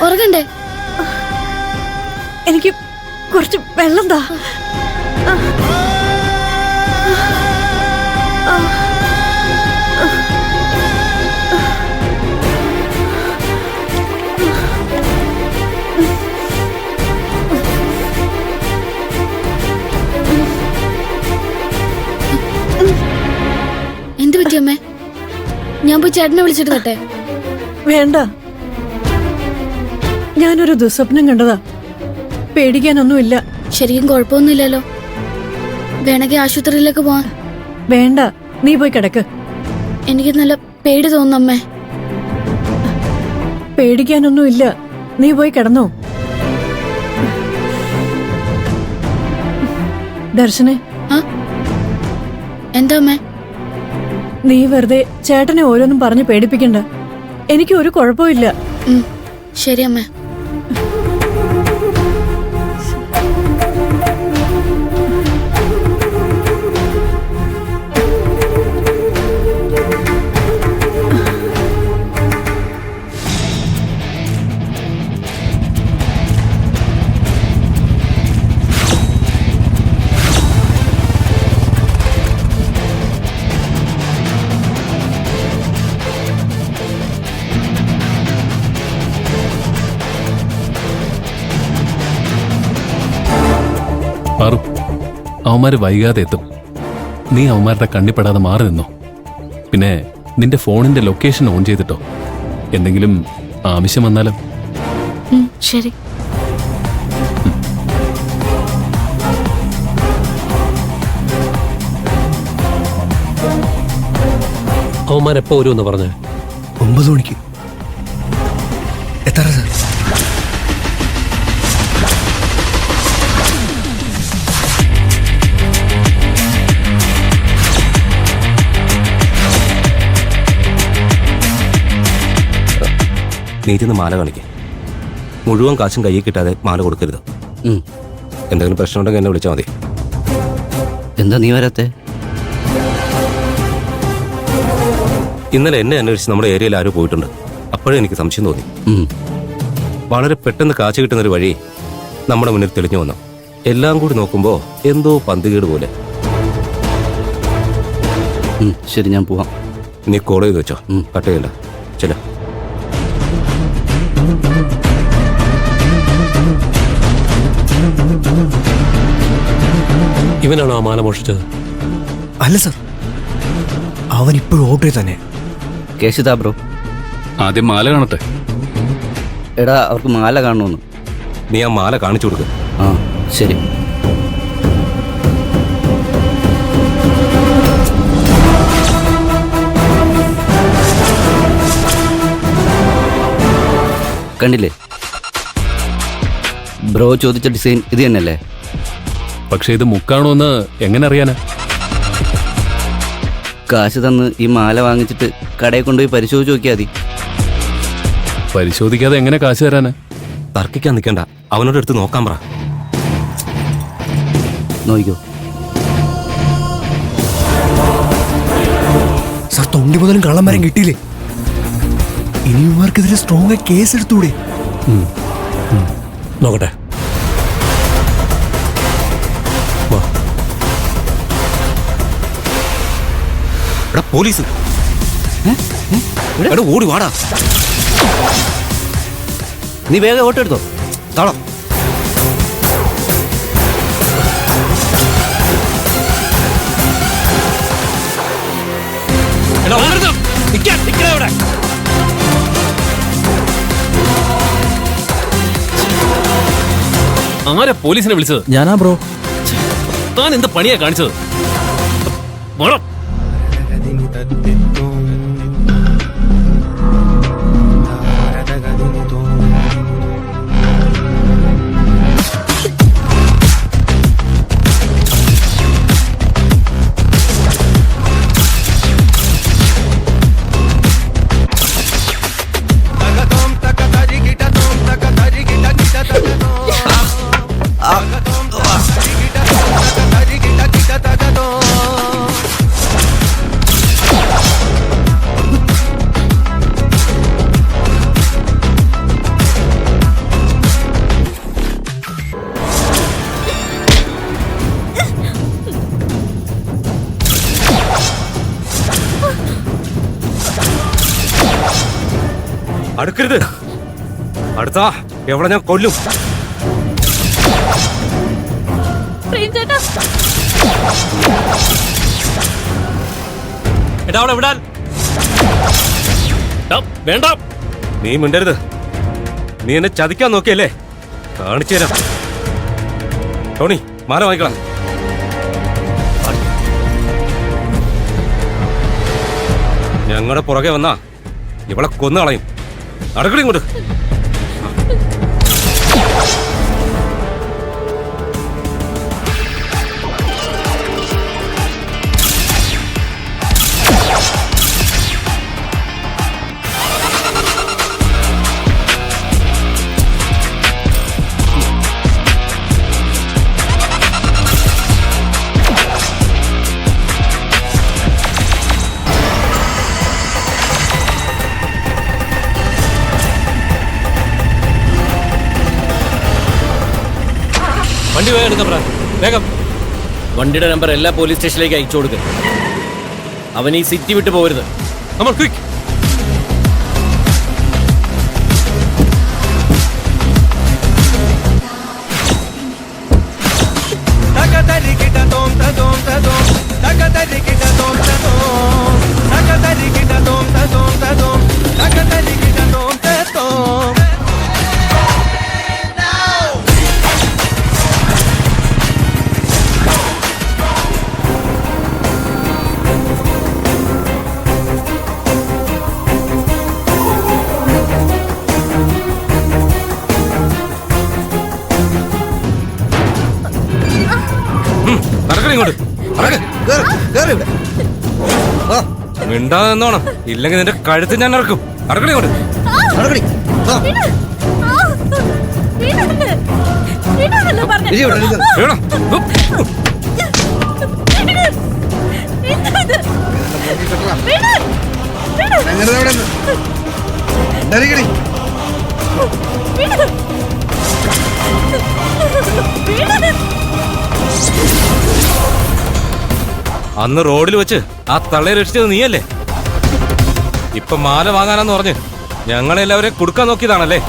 ഉറങ്ങണ്ടേ? എനിക്ക് കുറച്ച് വെള്ളം താ. എന്ത് പറ്റി അമ്മേ? ഞാൻ പോയി ചേട്ടനെ വിളിച്ചിട്ട് തട്ടെ? വേണ്ട, ഞാനൊരു ദുസ്വപ്നം കണ്ടതാ. പേടിക്കാനൊന്നുമില്ല. ശരിക്കും കുഴപ്പമൊന്നുമില്ലല്ലോ. വേണമെങ്കിൽ ആശുപത്രിയിലേക്ക് പോവാൻ. വേണ്ട, നീ പോയി കിടക്ക്. എനിക്ക് നല്ല പേടി തോന്നുന്നു അമ്മേ. പേടിക്കാനൊന്നുമില്ല, നീ പോയി കിടന്നോ. ദർശനെ, എന്താ അമ്മേ? നീ വെറുതെ ചേട്ടനെ ഓരോന്നും പറഞ്ഞ് പേടിപ്പിക്കണ്ട. എനിക്ക് ഒരു കുഴപ്പമില്ല. ശരി അമ്മേ. അവന്മാര് വൈകാതെ എത്തും. നീ അവന്മാരുടെ കണ്ണിപ്പെടാതെ മാറി നിന്നോ. പിന്നെ നിന്റെ ഫോണിന്റെ ലൊക്കേഷൻ ഓൺ ചെയ്തിട്ടോ. എന്തെങ്കിലും ആവശ്യം വന്നാലോ. ശരി. അവന്മാരെപ്പോ വരുമെന്ന് പറഞ്ഞേ? 9 മണിക്ക്. എത്ര സാർ? നീതിന്ന് മാല കാണിക്കേ. മുഴുവൻ കാശും കയ്യിൽ കിട്ടാതെ മാല കൊടുക്കരുത്. എന്തെങ്കിലും പ്രശ്നമുണ്ടെങ്കിൽ എന്നെ വിളിച്ചാൽ മതി. എന്താ നീ വരാത്തെ? ഇന്നലെ എന്നെ അന്വേഷിച്ച് നമ്മുടെ ഏരിയയിൽ ആരോ പോയിട്ടുണ്ട്. അപ്പോഴേ എനിക്ക് സംശയം തോന്നി. വളരെ പെട്ടെന്ന് കാശ് കിട്ടുന്നൊരു വഴി നമ്മുടെ മുന്നിൽ തെളിഞ്ഞു വന്നു. എല്ലാം കൂടി നോക്കുമ്പോൾ എന്തോ പന്തികേട് പോലെ. ശരി, ഞാൻ പോവാം. നീ കോൾ ചെയ്ത് വെച്ചോ. കട്ട് ചെയ്യണ്ട. ചില ഇവനാണോ ആ മാല മോഷിച്ചത്? അല്ല സർ, അവൻ ഇപ്പോഴും ഓട്ടോയിൽ തന്നെ. കേശിതാ ബ്രോ, ആദ്യം മാല കാണട്ടെ. എടാ, അവർക്ക് മാല കാണണമെന്ന്. നീ ആ മാല കാണിച്ചു കൊടുക്കുക. ആ ശരി. കണ്ടില്ലേ, ബ്രോ ചോദിച്ച ഡിസൈൻ ഇത് തന്നെയല്ലേ? പക്ഷെ ഇത് മുക്കാണോ എന്ന് എങ്ങനെ അറിയാനാ? കാശ് തന്ന് ഈ മാല വാങ്ങിച്ചിട്ട് കടയിൽ കൊണ്ടുപോയി പരിശോധിച്ച് നോക്കിയാൽ മതി. പരിശോധിക്കാതെ എങ്ങനെ കാശ് തരാനാ? തർക്കിക്കാൻ നിൽക്കണ്ട, അവനോട് എടുത്ത് നോക്കാൻ പറ. നോക്കിക്കോ. സാർ, 90 മുതലും കള്ളന്മാരം കിട്ടിയില്ലേ? ഇനിയുമാർക്കെതിരെ സ്ട്രോങ് ആയി കേസ് എടുത്തൂടെ? നോക്കട്ടെ. പോലീസ് ഓടി വാടാ. നീ വേഗം ഓട്ടോ എടുത്തോ. താളം. ആരാ പോലീസിനെ വിളിച്ചത്? ഞാനാ ബ്രോ. താൻ എന്ത് പണിയാ കാണിച്ചത്? അടുക്കരുത്. അടുത്താ എവിടെ ഞാൻ കൊല്ലും. എടാ അവളെ വിടാൻ. വേണ്ട. നീ മിണ്ടരുത്. നീ എന്നെ ചതിക്കാൻ നോക്കിയല്ലേ? കാണിച്ചു തരാം. ടോണി, മാല വാങ്ങിക്കണം. ഞങ്ങളുടെ പുറകെ വന്നാ ഇവളെ കൊന്നു കളയും. നടക്കടി ഇങ്ങോട്ട്. വണ്ടി വേഗം എടുക്കാം പ്രാ. വേഗം. വണ്ടിയുടെ നമ്പർ എല്ലാ പോലീസ് സ്റ്റേഷനിലേക്ക് അയച്ചു കൊടുക്കുക. അവൻ ഈ സിറ്റി വിട്ട് പോകരുത്. നമ്മൾ ക്വിക്ക്. നടക്കടി ഇങ്ങോട്ട്. മിണ്ടാതെ നിന്നോണം, ഇല്ലെങ്കിൽ നിന്റെ കഴുത്ത് ഞാൻ ഇറക്കും. നടക്കടി ഇങ്ങോട്ട്. വീണോ? അന്ന് റോഡിൽ വെച്ച് ആ തള്ളയെ രക്ഷിച്ചത് നീയല്ലേ? ഇപ്പൊ മാല വാങ്ങാനെന്ന് പറഞ്ഞ് ഞങ്ങളെല്ലാവരെയും കൊടുക്കാൻ നോക്കിയതാണല്ലേ?